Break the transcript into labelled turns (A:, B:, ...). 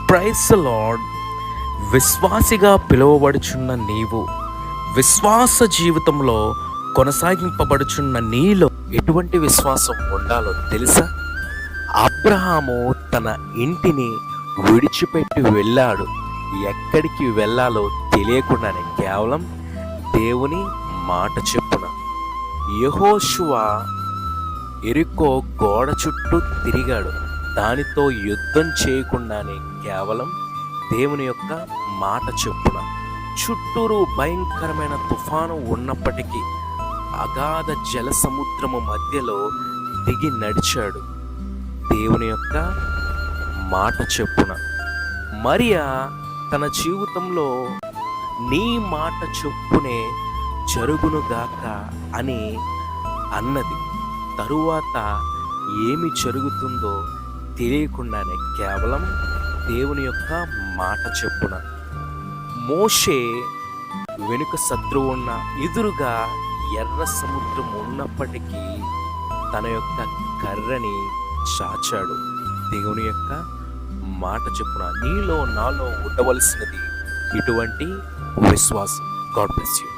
A: Praise the lord. విశ్వాసిగా పిలువబడుచున్న నీవు విశ్వాస జీవితంలో కొనసాగింపబడుచున్న నీలో ఎటువంటి విశ్వాసం ఉండాలో తెలుసా? అబ్రహాము తన ఇంటిని విడిచిపెట్టి వెళ్ళాడు. ఎక్కడికి వెళ్ళాలో తెలియకుండానే కేవలం దేవుని మాట చెప్పున. యెహోషువ యెరికో గోడ చుట్టూ తిరిగాడు. దానితో యుద్ధం చేయకుండానే కేవలం దేవుని యొక్క మాట చెప్పున. చుట్టూరు భయంకరమైన తుఫాను ఉన్నప్పటికీ అగాధ జల సముద్రము మధ్యలో దిగి నడిచాడు దేవుని యొక్క మాట చెప్పున. మరియా తన జీవితంలో నీ మాట చొప్పునే జరుగునుగాక అని అన్నది. తరువాత ఏమి జరుగుతుందో తెలియకుండానే కేవలం దేవుని యొక్క మాట చెప్పున. మోషే వెనుక శత్రువు ఉన్న ఎదురుగా ఎర్ర సముద్రం ఉన్నప్పటికీ తన యొక్క కర్రని చాచాడు దేవుని యొక్క మాట చెప్పున. నీలో నాలో ఉండవలసినది ఇటువంటి విశ్వాసం. God bless you.